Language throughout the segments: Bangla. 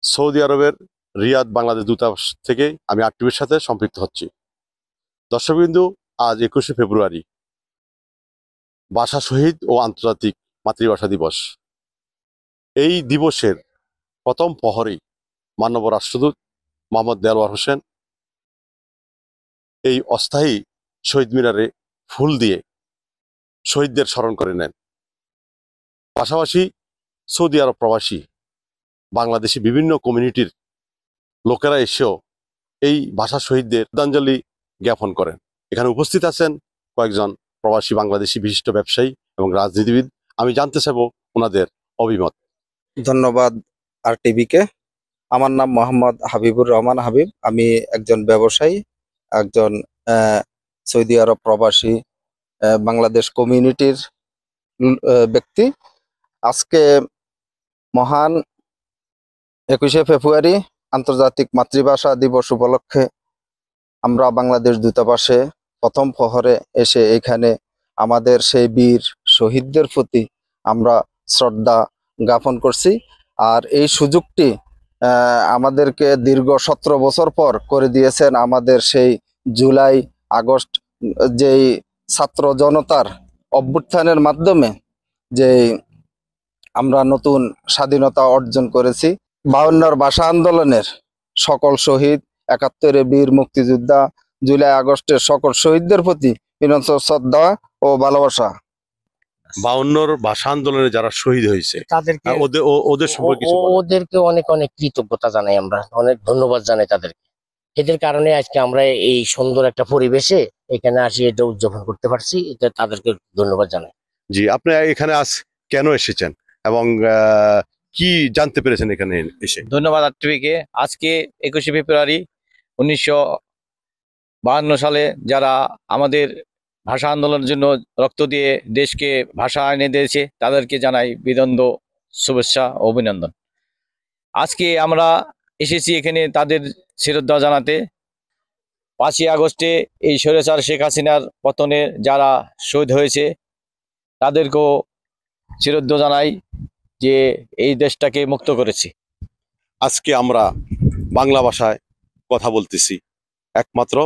সৌদি আরবের রিয়াদ বাংলাদেশ দূতাবাস থেকে আমি আরটিভির সাথে সম্পৃক্ত হচ্ছি। দর্শকবিন্দু, আজ 21শে ফেব্রুয়ারি ভাষা শহীদ ও আন্তর্জাতিক মাতৃভাষা দিবস। এই দিবসের প্রথম প্রহরেই মাননীয় রাষ্ট্রদূত মোহাম্মদ দেলোয়ার হোসেন এই অস্থায়ী শহীদ মিনারে ফুল দিয়ে শহীদদের স্মরণ করে নেন। পাশাপাশি সৌদি আরব প্রবাসী বাংলাদেশি বিভিন্ন কমিউনিটির লোকেরা এসেও এই ভাষা শহীদদের শ্রদ্ধাঞ্জলি জ্ঞাপন করেন। এখানে উপস্থিত আছেন কয়েকজন প্রবাসী বাংলাদেশি বিশিষ্ট ব্যবসায়ী এবং রাজনীতিবিদ। আমি জানতে চাইব ওনাদের অভিমত। ধন্যবাদ আরটিভিকে। আমার নাম মোহাম্মদ হাবিবুর রহমান হাবিব। আমি একজন ব্যবসায়ী, একজন সৌদি আরব প্রবাসী বাংলাদেশ কমিউনিটির ব্যক্তি। আজকে মহান 21শে ফেব্রুয়ারি আন্তর্জাতিক মাতৃভাষা দিবস উপলক্ষে আমরা বাংলাদেশ দূতাবাসে প্রথম প্রহরে এসে এখানে আমাদের সেই বীর শহীদদের প্রতি আমরা শ্রদ্ধা জ্ঞাপন করছি। আর এই সুযোগটি আমাদেরকে দীর্ঘ 17 বছর পর করে দিয়েছেন আমাদের সেই জুলাই আগস্ট যেই ছাত্র জনতার অভ্যুত্থানের মাধ্যমে যে আমরা নতুন স্বাধীনতা অর্জন করেছি। 52 ভাষা আন্দোলনের সকল শহীদ, 71-এর বীর মুক্তিযোদ্ধা, জুলাই আগস্টের সকল শহীদদের প্রতি বিনম্র শ্রদ্ধা ও ভালোবাসা। 52-র ভাষা আন্দোলনে যারা শহীদ হয়েছে তাদেরকে ওদের সম্পর্কে ওদেরকে অনেক অনেক কৃতজ্ঞতা জানাই, আমরা অনেক ধন্যবাদ জানাই তাদেরকে। এদের কারণে আজকে আমরা এই সুন্দর একটা পরিবেশে এখানে আসি এটা উদযাপন করতে পারছি, এটা তাদেরকে ধন্যবাদ জানাই। জি, আপনি এখানে আজ কেন এসেছেন এবং কি জানতে পেরেছেন এখানে এসে? ধন্যবাদ আরটিভিকে। আজকে 21শে ফেব্রুয়ারি 1952 সালে যারা আমাদের ভাষা আন্দোলনের জন্য রক্ত দিয়ে দেশকে ভাষা এনে দিয়েছে তাদেরকে জানাই বিনম্র শুভেচ্ছা ও অভিনন্দন। আজকে আমরা এসেছি এখানে তাদের শ্রদ্ধা জানাতে। 5ই আগস্টে এই স্বৈরাচার শেখ হাসিনার পতনে যারা শহীদ হয়েছে তাদেরকেও শ্রদ্ধা জানাই যে এই দেশটাকে মুক্ত করেছি। আজকে আমরা বাংলা ভাষায় কথা বলতেছি একমাত্র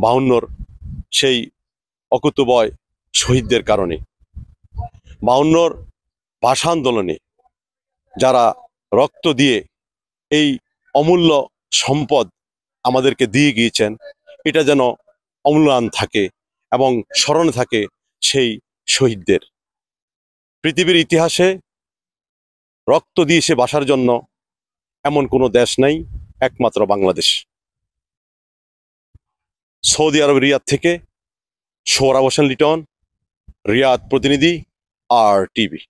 52-র সেই অকুতোভয় শহীদদের কারণে। 52-র ভাষা আন্দোলনে যারা রক্ত দিয়ে এই অমূল্য সম্পদ আমাদেরকে দিয়ে গিয়েছেন, এটা যেন অম্লান থাকে এবং স্মরণে থাকে সেই শহীদদের। পৃথিবীর ইতিহাসে রক্ত দিয়েছে ভাষার জন্য এমন কোনো দেশ নাই, একমাত্র বাংলাদেশ। সৌদি আরব রিয়াদ থেকে সোহরাব হোসেন লিটন, রিয়াদ প্রতিনিধি, আরটিভি।